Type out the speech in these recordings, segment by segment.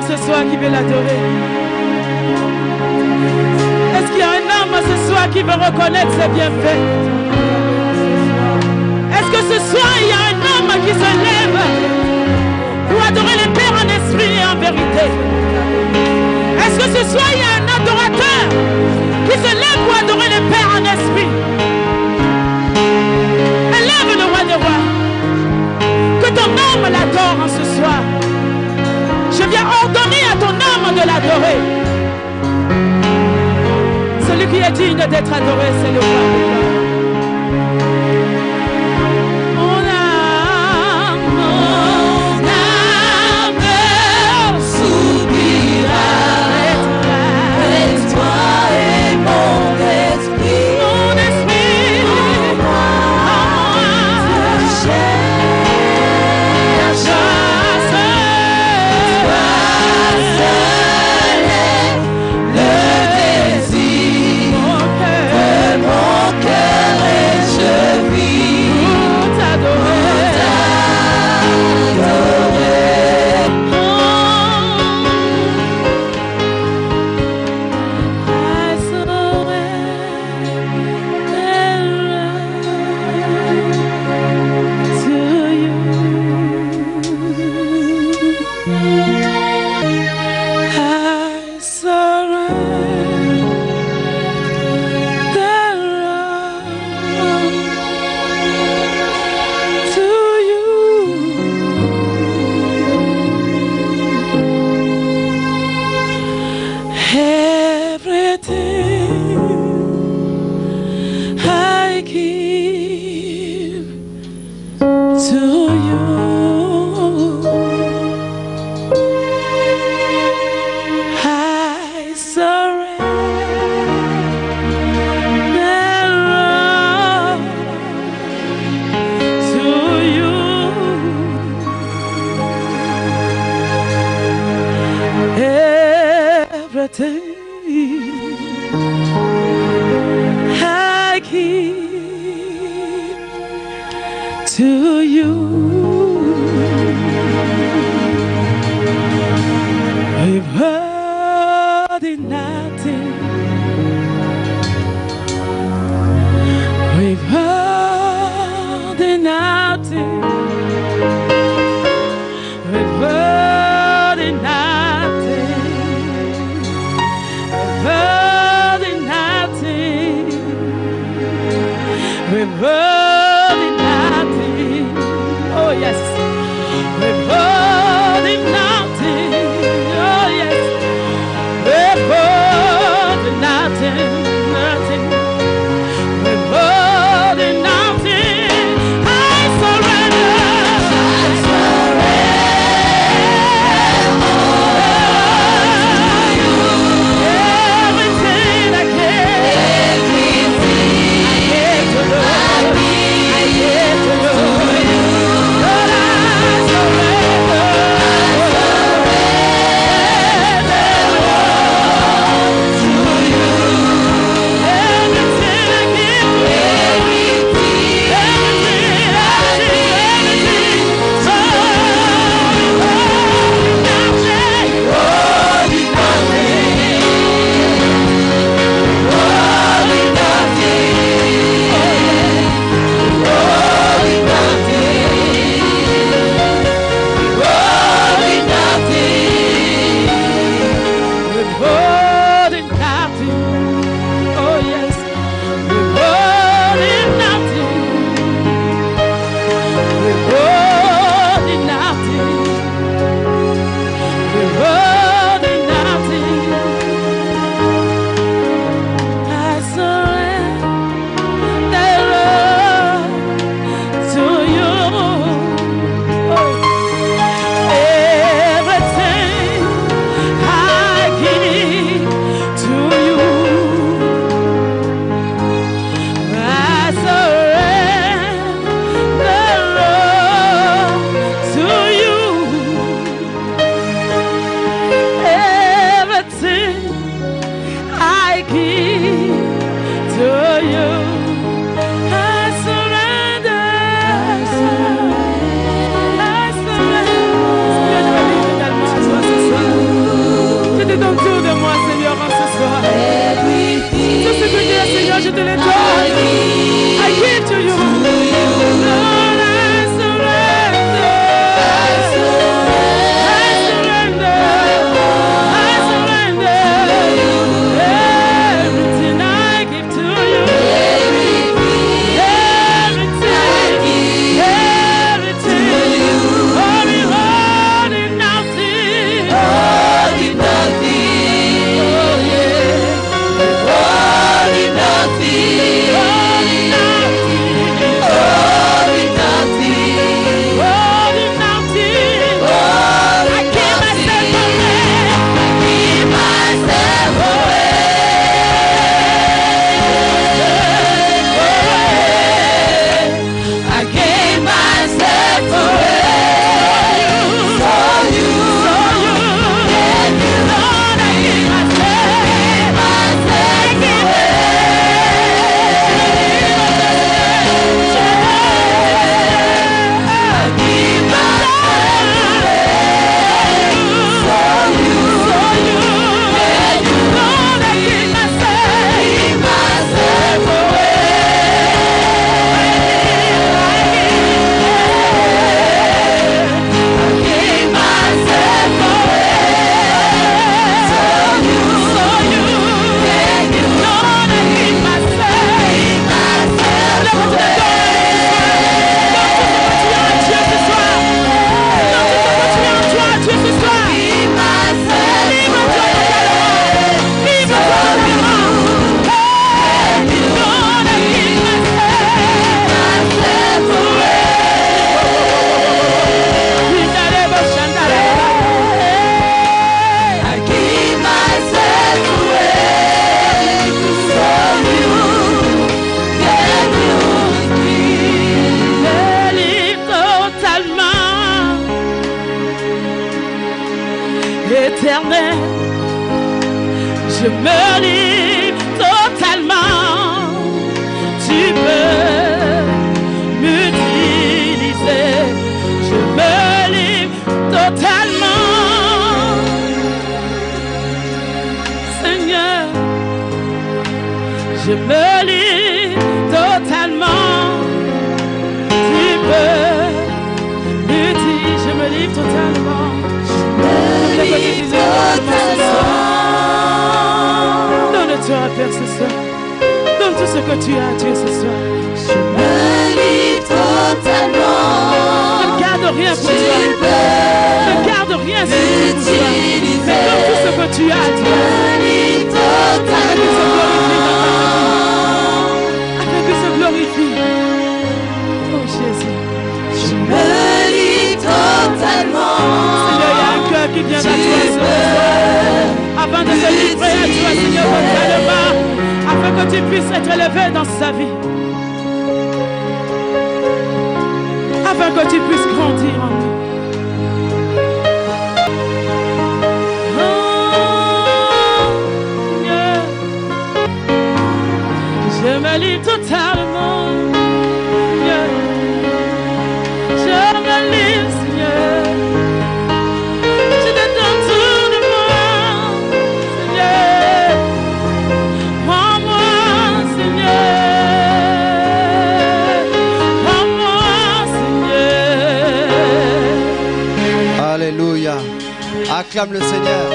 ce soir qui veut l'adorer? Est-ce qu'il y a un homme ce soir qui veut reconnaître ses bienfaits? Est-ce que ce soir il y a un homme qui se lève pour adorer le Père en esprit et en vérité? Est-ce que ce soir il y a un adorateur qui se lève pour adorer le Père en esprit? Élève le roi des rois. Que ton âme l'adore en ce soir. Je viens ordonner à ton âme de l'adorer. Celui qui est digne d'être adoré, c'est le roi des rois. de moi, Seigneur, en ce soir. Tout ce que tu as, Seigneur, je te le donne. I give to you. Lord, I surrender. I surrender. I surrender. Everything I give to you. Éternel, je me livre totalement. Tu peux m'utiliser. Je me livre totalement. Seigneur, je me livre totalement. Tu peux m'utiliser. Je me livre totalement. Donne-toi à Père ce soir. Donne tout ce que tu as à Dieu ce soir. Je me livre totalement. Ne garde rien pour toi. Ne garde rien pour toi. Donne tout ce que tu as à Dieu. Je me livre totalement. Afin que se glorifie. Oh Jésus. Je me livre totalement. Seigneur, il y a un cœur qui vient à toi ce soir. Afin de se livrer à toi, Seigneur, totalement. Afin que tu puisses être élevé dans sa vie. Afin que tu puisses grandir en nous. Oh, yeah. Je me livre totalement. Yeah. Je me livre, Seigneur. Je te donne tout de moi, Seigneur. Prends-moi, Seigneur. Prends-moi, Seigneur. Alléluia. Acclame le Seigneur.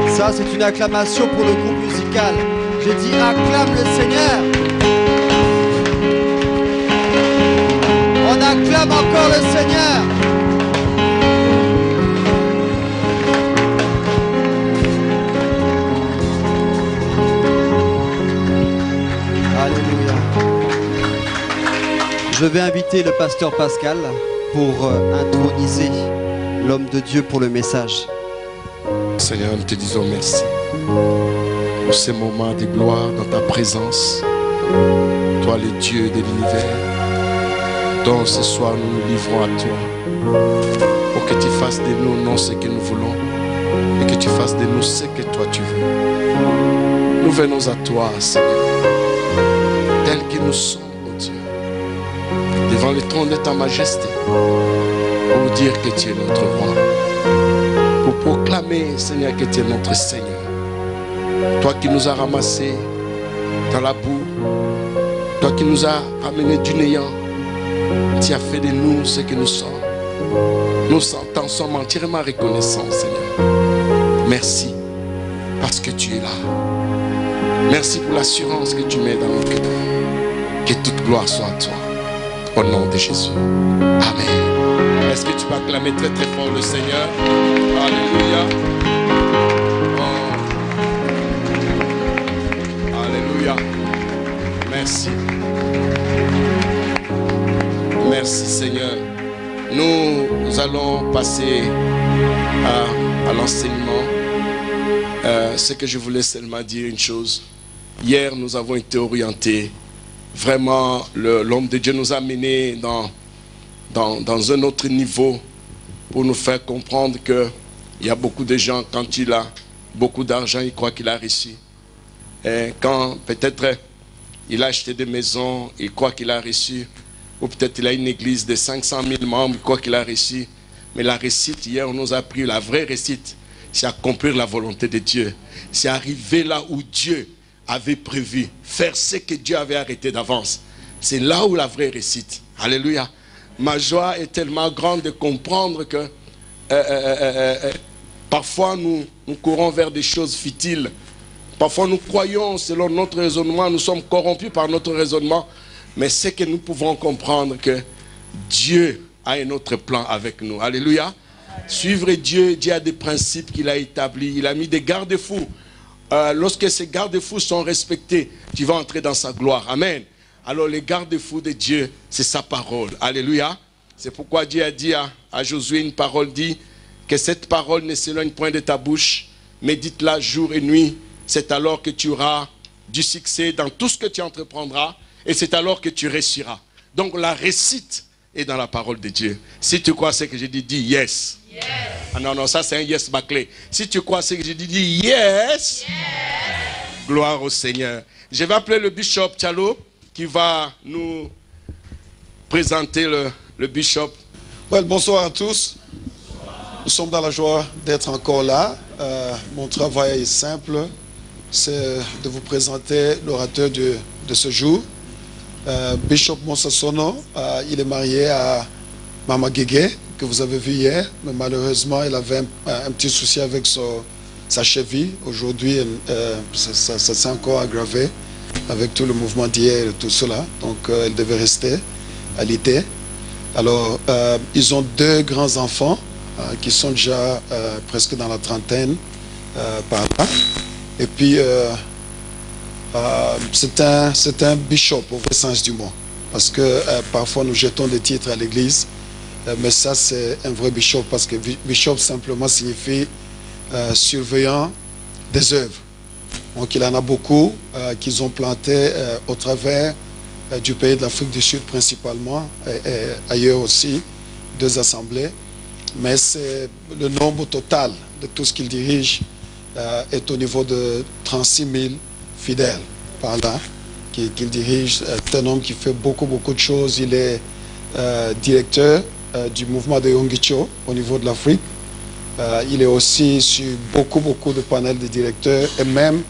Ça, c'est une acclamation pour le groupe musical. J'ai dit acclame le Seigneur. On acclame encore le Seigneur. Alléluia. Je vais inviter le pasteur Pascal pour introniser l'homme de Dieu pour le message. Seigneur, nous te disons merci pour ces moments de gloire dans ta présence. Toi, le Dieu de l'univers, dont ce soir nous nous livrons à toi. Pour que tu fasses de nous non ce que nous voulons et que tu fasses de nous ce que toi tu veux. Nous venons à toi, Seigneur, tels que nous sommes, oh Dieu, devant le trône de ta majesté. pour dire que tu es notre roi, pour proclamer, Seigneur, que tu es notre Seigneur. Toi qui nous as ramassés dans la boue, toi qui nous as ramenés du néant, tu as fait de nous ce que nous sommes. Nous t'en sommes entièrement reconnaissants, Seigneur. Merci parce que tu es là. Merci pour l'assurance que tu mets dans nos cœurs. Que toute gloire soit à toi. Au nom de Jésus. Amen. Est-ce que tu peux acclamer très très fort le Seigneur? Alléluia. Oh. Alléluia. Merci. Merci Seigneur. Nous allons passer à l'enseignement. Ce que je voulais seulement dire une chose. Hier, nous avons été orientés. Vraiment, l'homme de Dieu nous a menés dans un autre niveau pour nous faire comprendre qu'il y a beaucoup de gens, quand il a beaucoup d'argent, ils croient qu'il a réussi. Et quand peut-être il a acheté des maisons, il croit qu'il a réussi. Ou peut-être il a une église de 500 000 membres, il croit qu'il a réussi. Mais la réussite, hier, on nous a appris, la vraie réussite, c'est accomplir la volonté de Dieu. C'est arriver là où Dieu avait prévu. Faire ce que Dieu avait arrêté d'avance. C'est là où la vraie réussite. Alléluia. Ma joie est tellement grande de comprendre que parfois nous courons vers des choses futiles. Parfois nous croyons selon notre raisonnement, nous sommes corrompus par notre raisonnement. Mais c'est que nous pouvons comprendre que Dieu a un autre plan avec nous. Alléluia. Suivre Dieu, Dieu a des principes qu'il a établis. Il a mis des garde-fous. Lorsque ces garde-fous sont respectés, tu vas entrer dans sa gloire. Amen. Alors les garde-fous de Dieu, c'est sa parole. Alléluia. C'est pourquoi Dieu a dit à Josué une parole, dit que cette parole ne s'éloigne point de ta bouche. Médite-la jour et nuit. C'est alors que tu auras du succès dans tout ce que tu entreprendras. Et c'est alors que tu réussiras. Donc la réussite est dans la parole de Dieu. Si tu crois ce que j'ai dit, dis yes. Yes. Ah non, non, ça c'est un yes bâclé. Si tu crois ce que j'ai dit, dis yes. Yes. Gloire au Seigneur. Je vais appeler le bishop Tchalo qui va nous présenter le bishop. Well, bonsoir à tous. Nous sommes dans la joie d'être encore là. Mon travail est simple. C'est de vous présenter l'orateur de ce jour. Bishop Monsasono, il est marié à Mama Guégué, que vous avez vu hier, mais malheureusement, il avait un petit souci avec sa cheville. Aujourd'hui, ça s'est encore aggravé avec tout le mouvement d'hier et tout cela. Donc, elle devait rester à l'été. Alors, ils ont 2 grands-enfants qui sont déjà presque dans la trentaine par là. Et puis, c'est un bishop au vrai sens du mot. Parce que parfois nous jetons des titres à l'église. Mais ça c'est un vrai bishop. Parce que bishop simplement signifie surveillant des œuvres. Donc il y en a beaucoup qu'ils ont planté au travers du pays de l'Afrique du Sud principalement. Et ailleurs aussi, 2 assemblées. Mais c'est le nombre total de tout ce qu'ils dirigent est au niveau de 36 000 fidèles par là, qu'il dirige. C'est un homme qui fait beaucoup de choses. Il est directeur du mouvement de Yongicho au niveau de l'Afrique. Il est aussi sur beaucoup de panels de directeurs et même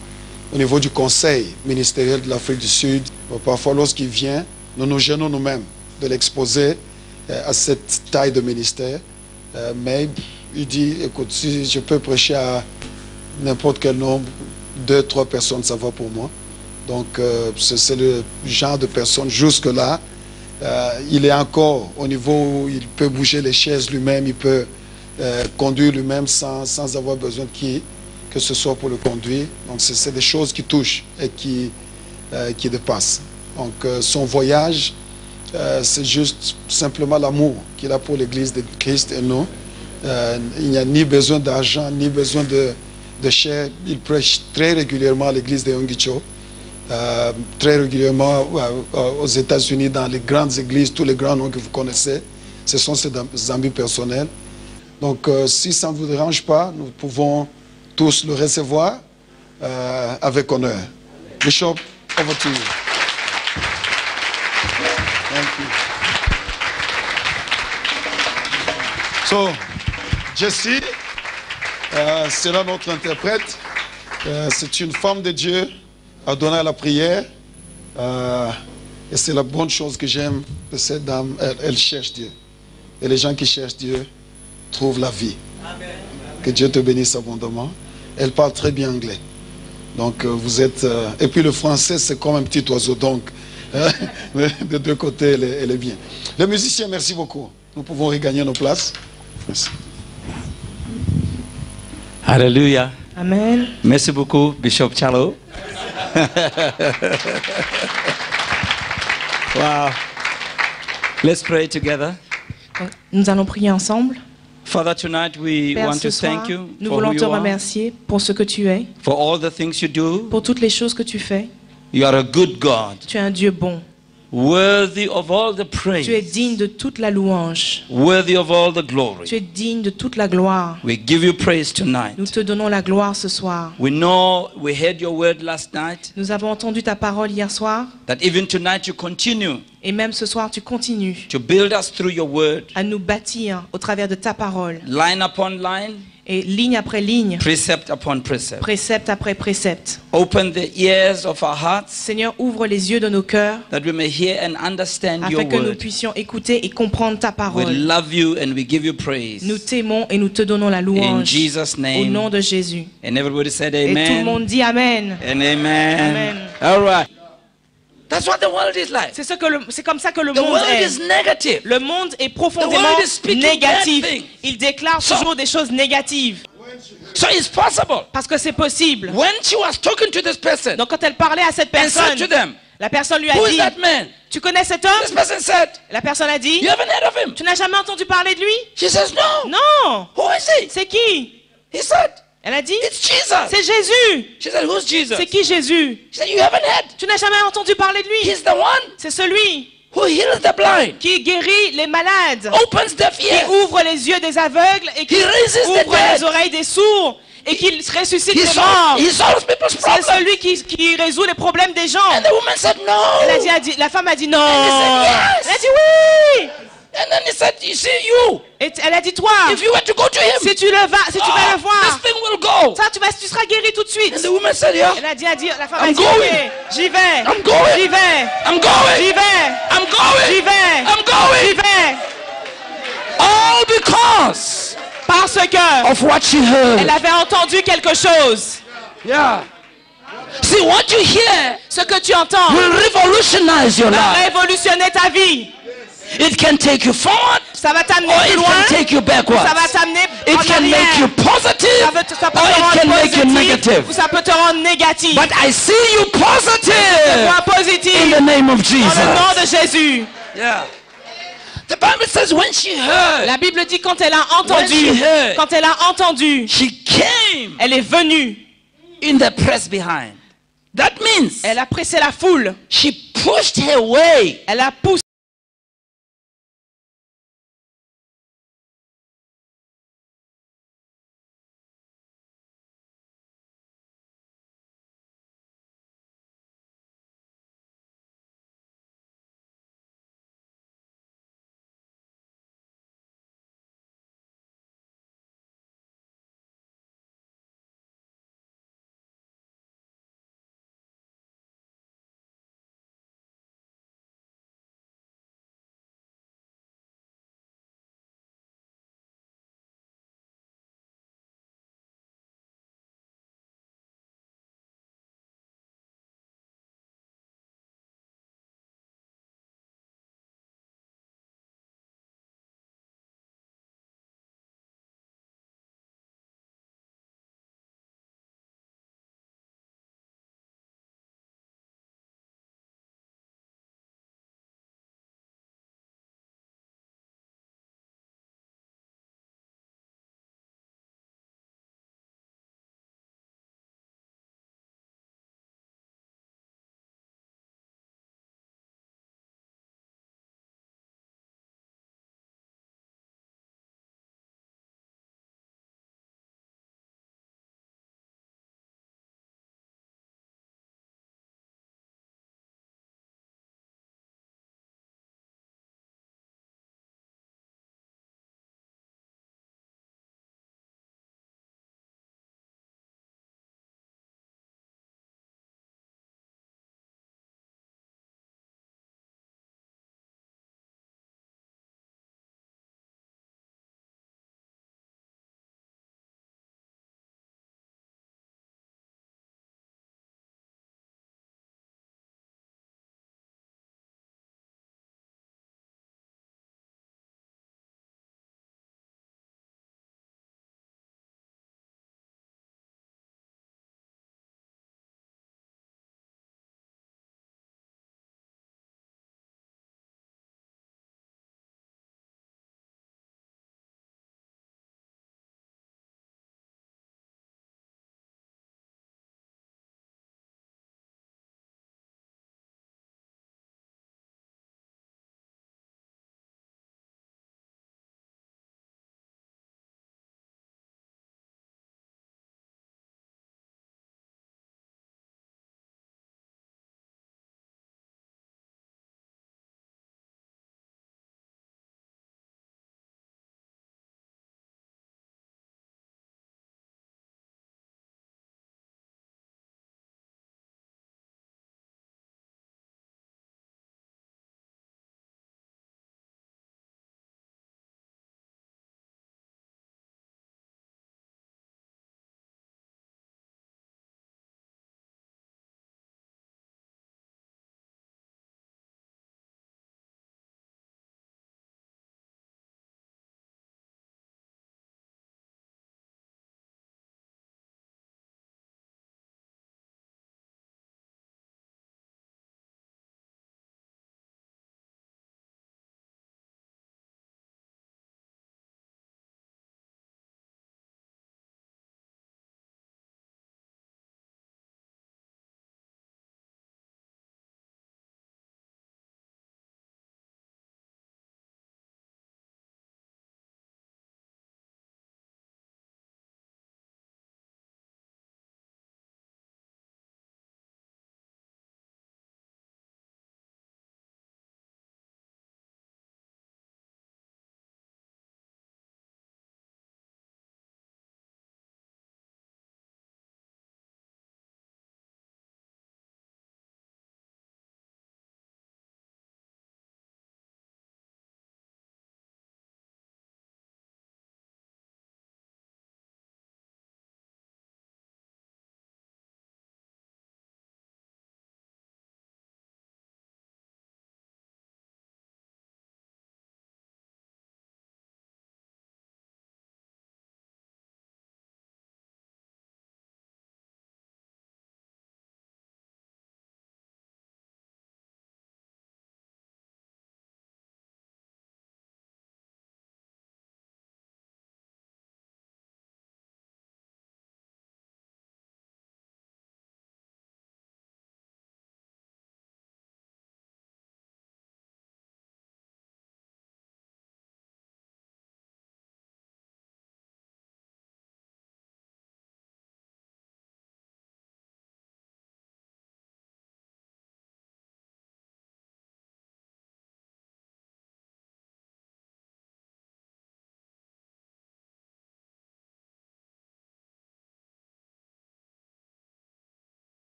au niveau du conseil ministériel de l'Afrique du Sud. Parfois lorsqu'il vient, nous nous gênons nous-mêmes de l'exposer à cette taille de ministère. Mais il dit, écoute, si je peux prêcher à n'importe quel nombre, 2-3 personnes, ça va pour moi. Donc, c'est le genre de personne, jusque-là, il est encore au niveau où il peut bouger les chaises lui-même, il peut conduire lui-même sans avoir besoin de qui que ce soit pour le conduire. Donc, c'est des choses qui touchent et qui dépassent. Donc, son voyage, c'est juste simplement l'amour qu'il a pour l'Église de Christ et nous. Il n'y a ni besoin d'argent, ni besoin de chair. Il prêche très régulièrement à l'église de Yongicho, très régulièrement aux États-Unis, dans les grandes églises, tous les grands noms que vous connaissez. Ce sont ses amis personnels. Donc, si ça ne vous dérange pas, nous pouvons tous le recevoir avec honneur. Bishop, over to you. Thank you. So, Jessie, c'est là notre interprète. C'est une femme de Dieu, adonnée à la prière. Et c'est la bonne chose que j'aime de cette dame. Elle cherche Dieu. Et les gens qui cherchent Dieu trouvent la vie. Amen. Que Dieu te bénisse abondamment. Elle parle très bien anglais. Donc vous êtes... et puis le français, c'est comme un petit oiseau. Donc, de deux côtés, elle est bien. Les musiciens, merci beaucoup. Nous pouvons regagner nos places. Merci. Alléluia. Amen. Merci beaucoup, Bishop Charlo. Wow. Let's pray together. Nous allons prier ensemble. Father, tonight we Père, want ce to soir, thank you nous for voulons who te you are, remercier pour ce que tu es, for all the things you do. pour toutes les choses que tu fais. You are a good God, Tu es un Dieu bon. worthy of all the Tu es praise, digne de toute la louange. worthy of all the Tu glory. es digne de toute la gloire. We give you praise tonight. Nous te donnons la gloire ce soir. We know we heard your word last night, Nous avons entendu ta parole hier soir that even tonight you continue et même ce soir tu continues to build us through your word, à nous bâtir au travers de ta parole line upon line, et ligne après ligne, precept upon precept. précepte après précepte. Open the ears of our hearts Seigneur, ouvre les yeux de nos cœurs that we may hear and understand your afin que nous word. puissions écouter et comprendre ta We parole. love you and we give you praise. Nous t'aimons et nous te donnons la In louange Jesus' au name. nom de Jésus. And everybody said Et tout le amen. monde dit Amen. And amen. Amen. All right. That's what the world is like. C'est comme ça que le The monde world est. is negative. Le monde est The profondément world is speaking négatif. bad things. Il déclare So- toujours des choses négatives. So it's possible. Parce que c'est possible. When she was talking to this person Donc quand elle parlait à cette and said personne, to them, la personne lui a who is dit, that man? tu connais cet This homme? person said, La personne a dit, you haven't heard of him. tu n'as jamais entendu parler de lui? She says, no. Non. Who is he? C'est qui? He said, Elle a dit, it's Jesus. c'est Jésus. She said, who's Jesus? C'est qui Jésus? She said, you haven't heard. Tu n'as jamais entendu parler de lui? He's the one C'est celui who heals the blind, qui guérit les malades, opens deaf qui ears, ouvre les yeux des aveugles et qui He raises the ouvre dead. les oreilles des sourds et qui ressuscite he les morts. solves people's C'est problems. celui qui résout les problèmes des gens. And the woman said, no. Elle a dit, la femme a dit non. And he said, yes. Elle a dit oui. And then he said, you see, you, Et elle a dit toi, if you were to go to him, si tu vas le this voir, thing will go. ça, tu seras guéri tout de suite. And the woman said, yeah, Elle a dit, la femme I'm a dit, going. ok, j'y vais, I'm going. j'y vais, I'm going. j'y vais, I'm going. j'y vais, I'm going. j'y vais. All because Parce que of what she heard. elle avait entendu quelque chose. Yeah. See, what you hear Ce que tu entends will revolutionize your va life. révolutionner ta vie. It can take you forward, Ça va t'amener or plus it loin. can take you backwards. Ça va t'amener It en can make arrière. you positive, Ça peut te or it rendre can make you positif negative. ou ça peut te rendre négatif. But I see you Sois positive positif in the name of dans le Jesus. nom de Jésus. Yeah. The Bible says when she heard, La Bible dit quand elle a When she entendu, heard. quand elle a entendu, she came elle est venue. in the press behind. That means Elle a pressé la foule. she pushed her way Elle a poussé